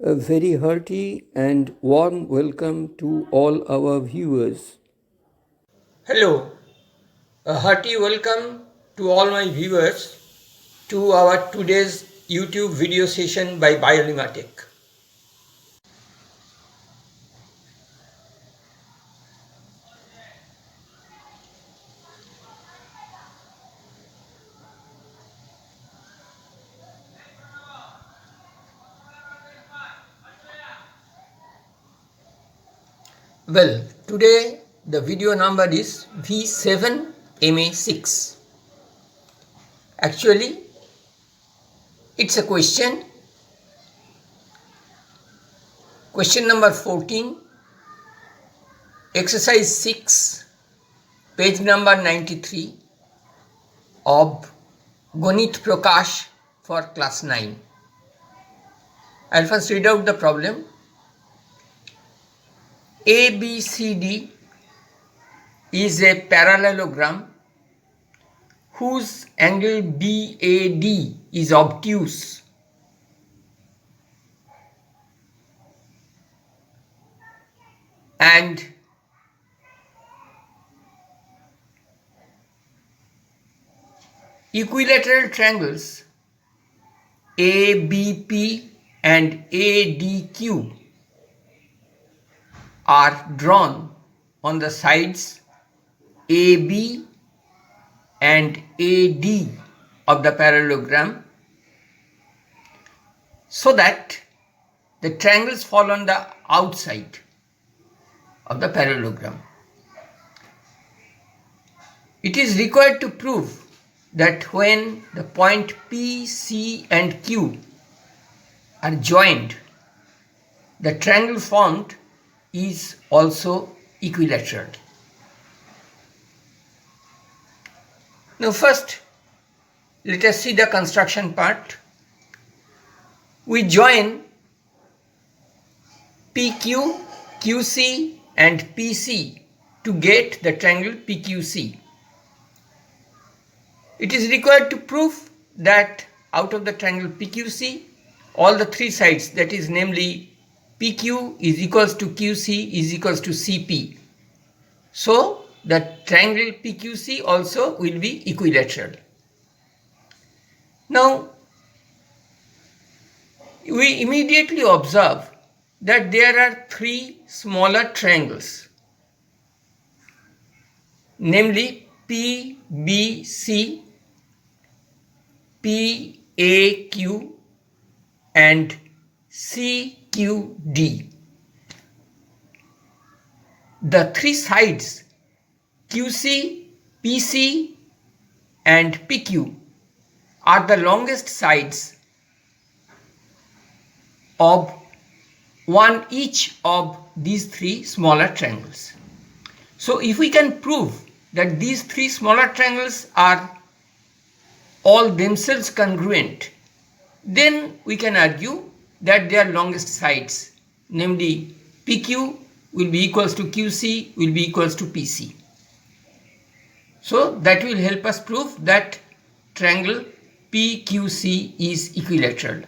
A very hearty and warm welcome to all our viewers. Hello, a hearty welcome to all my viewers to our today's YouTube video session by BIOLIMATECH. Well, today the video number is V7-Ma6. Actually, it's a question number 14, exercise 6, page number 93 of Ganit Prokash for class 9. I'll first read out the problem. ABCD is a parallelogram whose angle BAD is obtuse and equilateral triangles ABP and ADQ are drawn on the sides AB and AD of the parallelogram so that the triangles fall on the outside of the parallelogram. It is required to prove that when the point P, C and Q are joined, the triangle formed is also equilateral. Now first, let us see the construction part. We join PQ, QC and PC to get the triangle PQC. It is required to prove that out of the triangle PQC, all the three sides, that is namely PQ is equals to QC is equals to CP. So the triangle PQC also will be equilateral. Now we immediately observe that there are three smaller triangles, namely PBC, PAQ and CQD. The three sides QC, PC and PQ are the longest sides of one each of these three smaller triangles. So if we can prove that these three smaller triangles are all themselves congruent, then we can argue that their longest sides, namely PQ will be equals to QC will be equals to PC. So that will help us prove that triangle PQC is equilateral.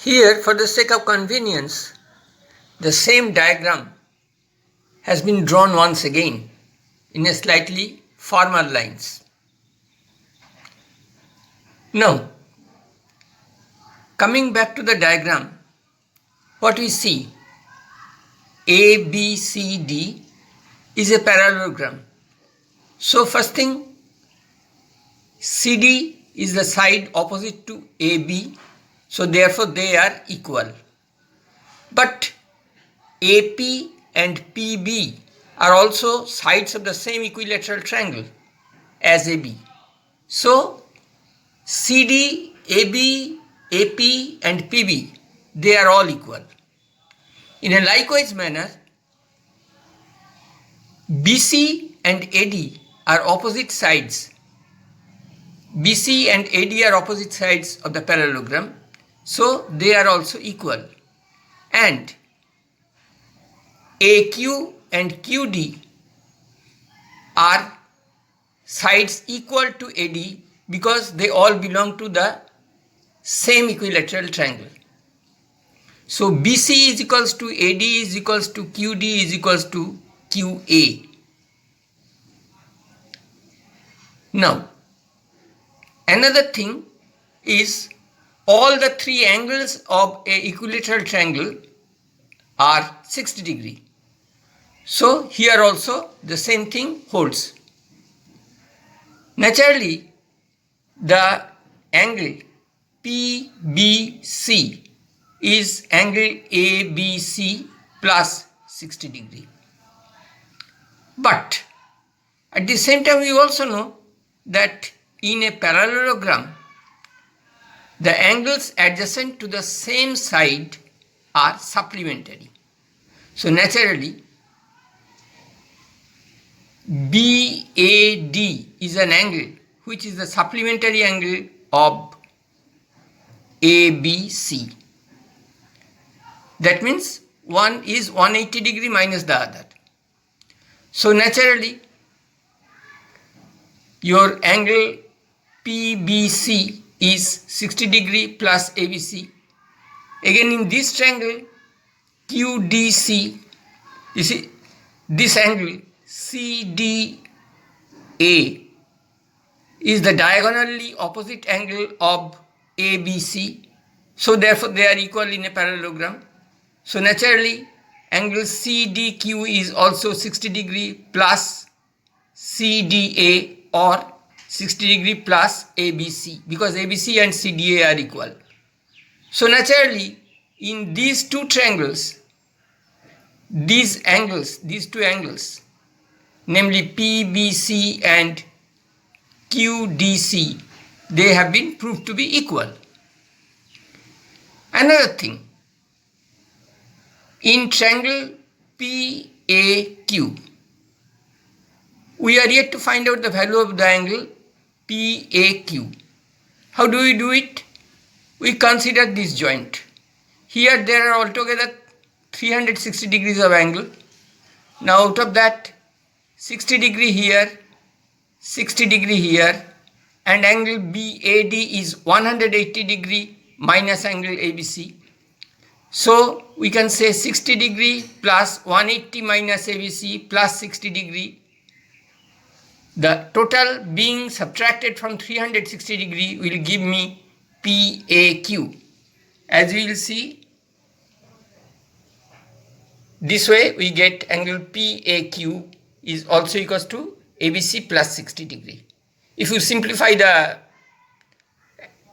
Here, for the sake of convenience, the same diagram has been drawn once again in a slightly formal lines. Now, coming back to the diagram, what we see, ABCD is a parallelogram. So first thing, CD is the side opposite to AB, so therefore they are equal. But AP and PB are also sides of the same equilateral triangle as AB. So CD AB, AP and PB, they are all equal. In a likewise manner, BC and AD are opposite sides. BC and AD are opposite sides of the parallelogram, so they are also equal. And AQ and QD are sides equal to AD because they all belong to the same equilateral triangle. So BC is equals to AD is equals to QD is equals to QA. Now, another thing is all the three angles of a equilateral triangle are 60 degree. So here also the same thing holds. Naturally, the angle PBC is angle ABC plus 60 degree. But at the same time, we also know that in a parallelogram, the angles adjacent to the same side are supplementary. So naturally, BAD is an angle which is the supplementary angle of ABC. That means one is 180 degree minus the other. So naturally, your angle PBC is 60 degree plus ABC. Again, in this triangle QDC, you see this angle CDA is the diagonally opposite angle of ABC. So therefore they are equal in a parallelogram. So naturally angle CDQ is also 60 degree plus CDA or 60 degree plus ABC because ABC and CDA are equal. So naturally in these two triangles, these two angles, namely PBC and QDC, they have been proved to be equal. Another thing, in triangle PAQ, we are yet to find out the value of the angle PAQ. How do we do it? We consider this joint. Here there are altogether 360 degrees of angle. Now out of that, 60 degree here, 60 degree here, and angle BAD is 180 degree minus angle ABC. So we can say 60 degree plus 180 minus ABC plus 60 degree. The total being subtracted from 360 degree will give me PAQ. As we will see, this way we get angle PAQ is also equals to ABC plus 60 degree. If you simplify the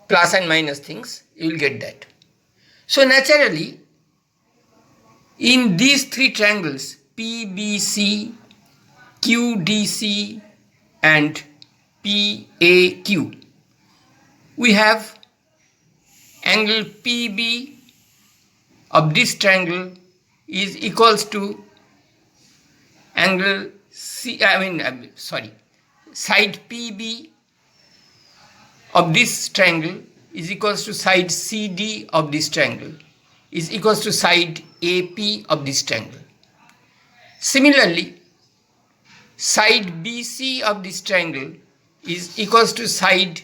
plus and minus things, you will get that. So naturally, in these three triangles, PBC, QDC and PAQ, we have angle PB of this triangle is equals to angle side PB of this triangle is equals to side CD of this triangle is equals to side AP of this triangle. Similarly, side BC of this triangle is equals to side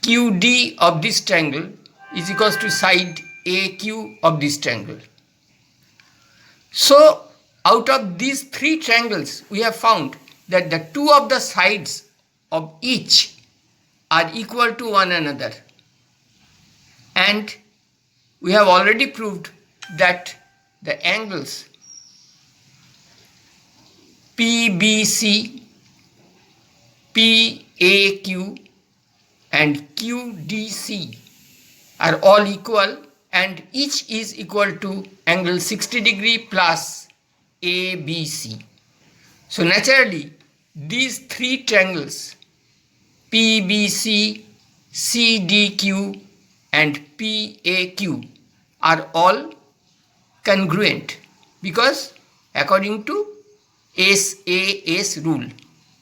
QD of this triangle is equals to side AQ of this triangle. So out of these three triangles, we have found that the two of the sides of each are equal to one another, and we have already proved that the angles PBC, PAQ and QDC are all equal, and each is equal to angle 60 degree plus ABC. So naturally, these three triangles PBC, CDQ and PAQ are all congruent because according to SAS rule,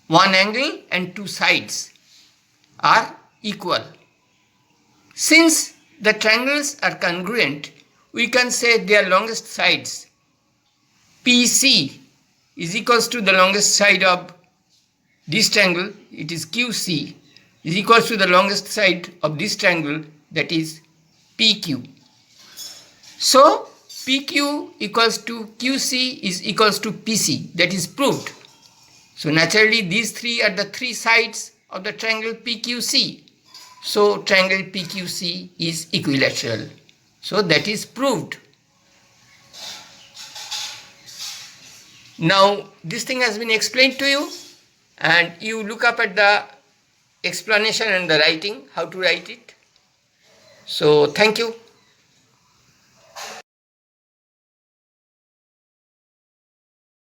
one angle and two sides are equal. Since the triangles are congruent, we can say their longest sides PC is equals to the longest side of this triangle, it is QC, is equals to the longest side of this triangle, that is PQ. So PQ equals to QC is equals to PC, that is proved. So naturally these three are the three sides of the triangle PQC. So triangle PQC is equilateral. So that is proved. Now this thing has been explained to you, and you look up at the explanation and the writing, how to write it. So thank you.